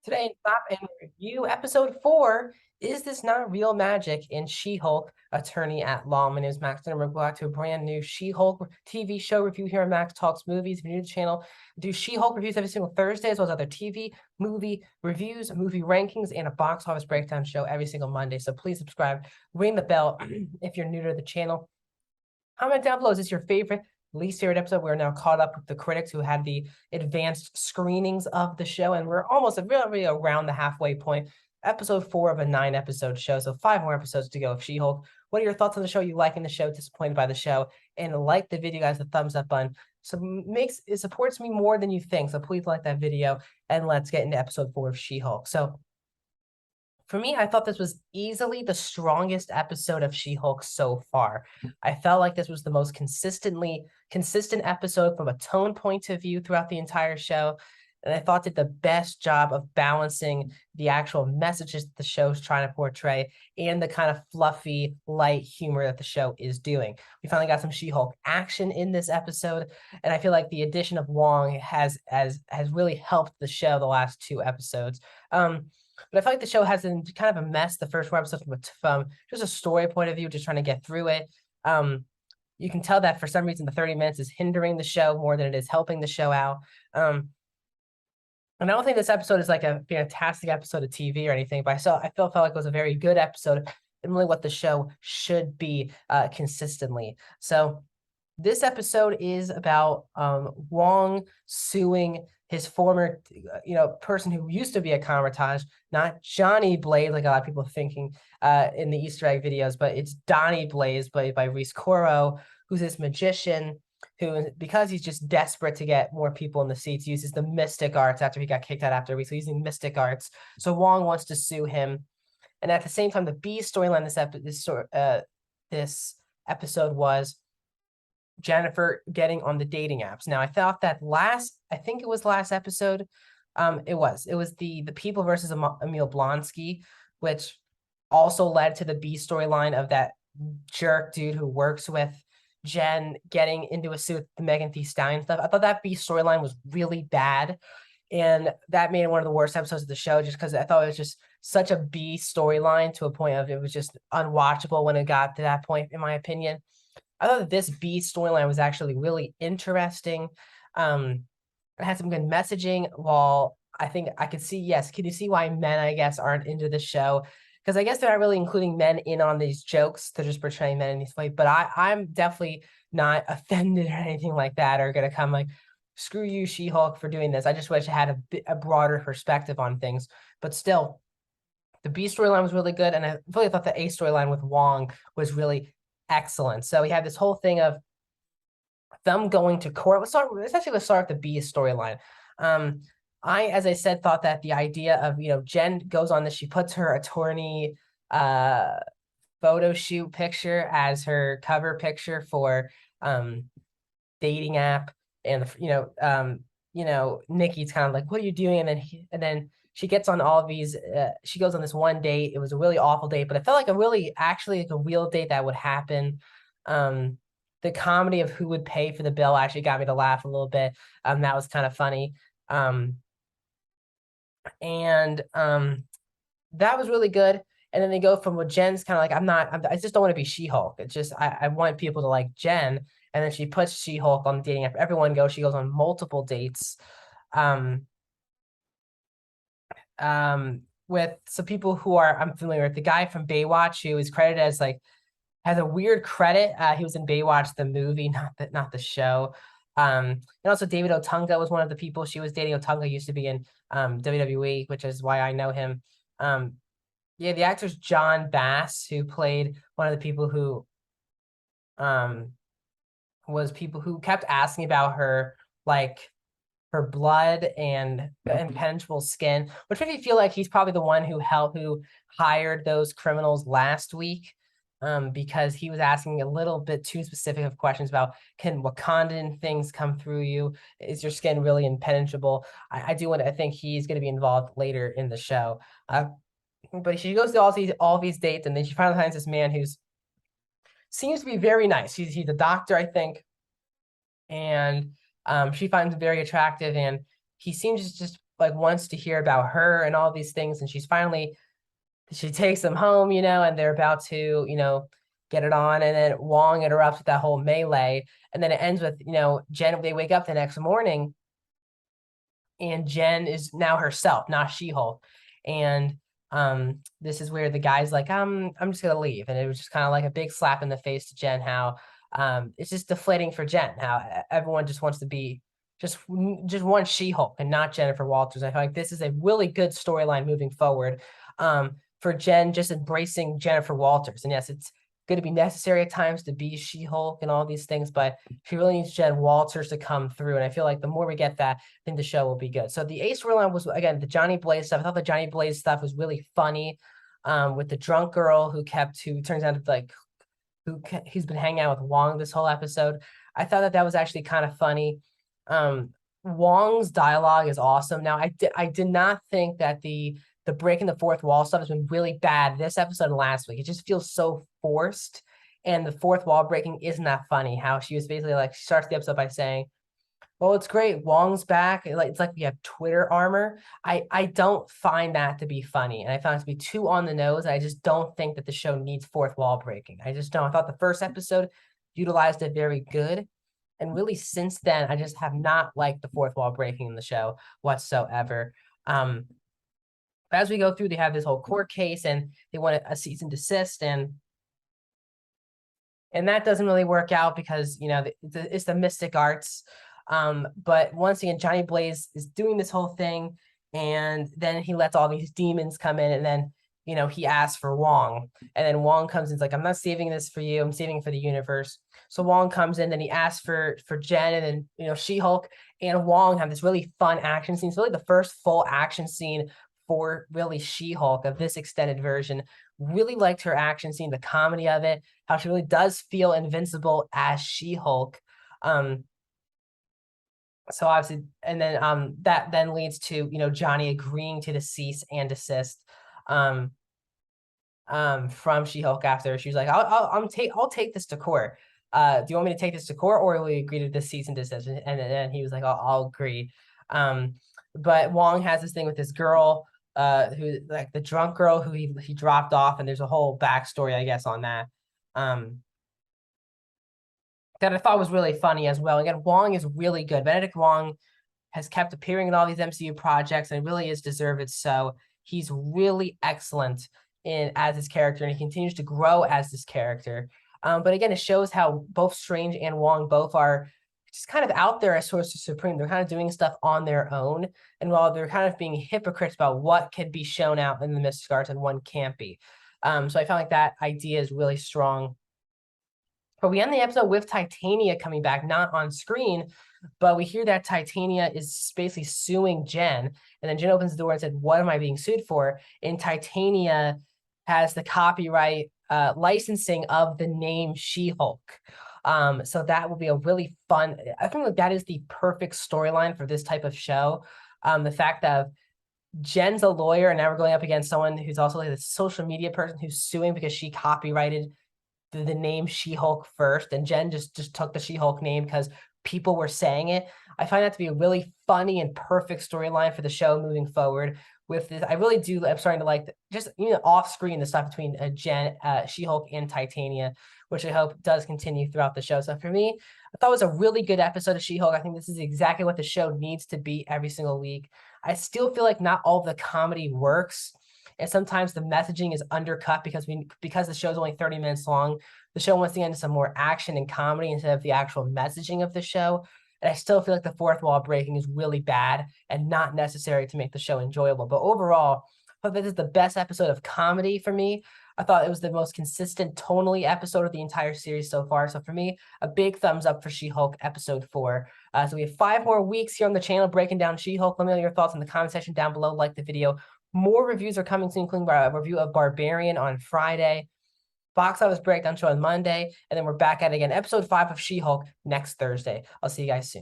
Today in Stop and Review, episode 4, Is This Not Real Magic in She-Hulk, Attorney at Law. My name is Max, and we're back to a brand new She-Hulk TV show review here on Max Talks Movies. If you're new to the channel, I do She-Hulk reviews every single Thursday, as well as other TV, movie reviews, movie rankings, and a box office breakdown show every single Monday. So please subscribe, ring the bell if you're new to the channel. Comment down below, is this your favorite, least favorite episode? We're now caught up with the critics who had the advanced screenings of the show, and we're almost really around the halfway point. Episode 4 of a 9-episode show, so 5 more episodes to go of She-Hulk. What are your thoughts on the show? You liking the show, disappointed by the show? And like the video, guys, the thumbs up button. So it supports me more than you think. So please like that video, and let's get into episode 4 of She-Hulk. So for me, I thought this was easily the strongest episode of She-Hulk so far. I felt like this was the most consistent episode from a tone point of view throughout the entire show. And I thought did the best job of balancing the actual messages that the show's trying to portray and the kind of fluffy, light humor that the show is doing. We finally got some She-Hulk action in this episode, and I feel like the addition of Wong has really helped the show the last 2 episodes. But I feel like the show has been kind of a mess the first 4 episodes from just a story point of view, just trying to get through it. You can tell that for some reason the 30 minutes is hindering the show more than it is helping the show out. And I don't think this episode is like a fantastic episode of TV or anything, but I felt like it was a very good episode and really what the show should be consistently. So this episode is about Wong suing his former, person who used to be a Kamar-Taj, not Johnny Blaze, like a lot of people are thinking in the Easter egg videos, but it's Donnie Blaze, played by Reese Coro, who's this magician who, because he's just desperate to get more people in the seats, uses the mystic arts after he got kicked out after a week. So using mystic arts. So Wong wants to sue him. And at the same time, the B storyline this episode was Jennifer getting on the dating apps. Now, I thought that I think it was last episode. It was the People versus Emil Blonsky, which also led to the B storyline of that jerk dude who works with Jen getting into a suit with the Megan Thee Stallion stuff. I thought that B storyline was really bad, and that made it one of the worst episodes of the show, just because I thought it was just such a B storyline to a point of it was just unwatchable when it got to that point, in my opinion. I thought that this B storyline was actually really interesting. It had some good messaging. While I think I could see, yes, can you see why men, I guess, aren't into the show? Because I guess they're not really including men in on these jokes. They're just portraying men in these ways. But I'm definitely not offended or anything like that, or gonna come like, screw you, She-Hulk, for doing this. I just wish I had a broader perspective on things. But still, the B storyline was really good, and I really thought the A storyline with Wong was really excellent. So we had this whole thing of them going to court. Let's start with the B storyline. As I said, thought that the idea of, Jen goes on this, she puts her attorney photo shoot picture as her cover picture for dating app, and Nikki's kind of like, what are you doing? And then she gets on all of these, she goes on this one date. It was a really awful date, but it felt like actually like a real date that would happen. The comedy of who would pay for the bill actually got me to laugh a little bit. That was kind of funny. And that was really good. And then they go from what Jen's kind of like, I just don't want to be She-Hulk. It's just, I want people to like Jen. And then she puts She-Hulk on the dating app. Everyone goes, she goes on multiple dates. With some people who I'm familiar with, the guy from Baywatch who is credited as like, has a weird credit. He was in Baywatch, the movie, not the show. And also David Otunga was one of the people she was dating. Otunga used to be in WWE, which is why I know him. Yeah, the actor's John Bass, who played one of the people who was people who kept asking about her, like her blood and impenetrable skin, which made me feel like he's probably the one who hired those criminals last week. Because he was asking a little bit too specific of questions about, can Wakandan things come through you? Is your skin really impenetrable? I think he's going to be involved later in the show. But she goes to all these dates, and then she finally finds this man who seems to be very nice. He's a doctor, I think, and she finds him very attractive, and he seems just like wants to hear about her and all these things, and she takes them home, and they're about to, get it on, and then Wong interrupts with that whole melee, and then it ends with, Jen. They wake up the next morning, and Jen is now herself, not She-Hulk, and this is where the guy's like, I'm just gonna leave, and it was just kind of like a big slap in the face to Jen, how it's just deflating for Jen, how everyone just wants to be just one She-Hulk and not Jennifer Walters. I feel like this is a really good storyline moving forward. For Jen just embracing Jennifer Walters. And yes, it's going to be necessary at times to be She-Hulk and all these things, but she really needs Jen Walters to come through. And I feel like the more we get that, I think the show will be good. So the Ace storyline was, again, the Johnny Blaze stuff. I thought the Johnny Blaze stuff was really funny, with the drunk girl who turns out to like, he's been hanging out with Wong this whole episode. I thought that was actually kind of funny. Wong's dialogue is awesome. Now, I did not think that the breaking the fourth wall stuff has been really bad this episode and last week. It just feels so forced, and the fourth wall breaking isn't that funny. How she was basically like, she starts the episode by saying, well, it's great, Wong's back. It's like we have Twitter armor. I don't find that to be funny, and I found it to be too on the nose. I just don't think that the show needs fourth wall breaking. I just don't. I thought the first episode utilized it very good, and really since then, I just have not liked the fourth wall breaking in the show whatsoever. As we go through, they have this whole court case, and they want a cease and desist, and that doesn't really work out because it's the Mystic Arts. But once again, Johnny Blaze is doing this whole thing, and then he lets all these demons come in, and then he asks for Wong, and then Wong comes in, and is like, I'm not saving this for you, I'm saving it for the universe. So Wong comes in, then he asks for Jen, and then She-Hulk and Wong have this really fun action scene. It's really the first full action scene for really She-Hulk of this extended version. Really liked her action scene, the comedy of it, how she really does feel invincible as She-Hulk. So obviously, and then that then leads to Johnny agreeing to the cease and desist from She-Hulk after she's like, I'll take this to court. Do you want me to take this to court, or will you agree to the cease and desist? And then he was like, I'll agree. But Wong has this thing with this girl, who, like, the drunk girl who he dropped off, and there's a whole backstory, I guess, on that. That I thought was really funny as well. Again, Wong is really good. Benedict Wong has kept appearing in all these MCU projects, and really is deserved. So he's really excellent as his character, and he continues to grow as this character. But again, it shows how both Strange and Wong both are just kind of out there as Sorcerer Supreme. They're kind of doing stuff on their own, and while they're kind of being hypocrites about what can be shown out in the Mystic Arts and one can't be. So I found like that idea is really strong. But we end the episode with Titania coming back, not on screen, but we hear that Titania is basically suing Jen. And then Jen opens the door and said, what am I being sued for? And Titania has the copyright licensing of the name She-Hulk. So that will be a really fun, I think that is the perfect storyline for this type of show. The fact that Jen's a lawyer, and now we're going up against someone who's also like a social media person who's suing because she copyrighted the name She-Hulk first, and Jen just took the She-Hulk name because people were saying it. I find that to be a really funny and perfect storyline for the show moving forward. With this, I really do. I'm starting to like just off screen the stuff between Jen, She-Hulk, and Titania, which I hope does continue throughout the show. So for me, I thought it was a really good episode of She-Hulk. I think this is exactly what the show needs to be every single week. I still feel like not all the comedy works, and sometimes the messaging is undercut because the show's only 30 minutes long. The show wants to get into some more action and comedy instead of the actual messaging of the show. And I still feel like the fourth wall breaking is really bad and not necessary to make the show enjoyable. But overall, I thought this is the best episode of comedy for me. I thought it was the most consistent tonally episode of the entire series so far. So for me, a big thumbs up for She-Hulk episode 4. So we have 5 more weeks here on the channel breaking down She-Hulk. Let me know your thoughts in the comment section down below. Like the video. More reviews are coming soon, including a review of Barbarian on Friday, box office breakdown show on Monday, and then we're back at it again. Episode 5 of She-Hulk next Thursday. I'll see you guys soon.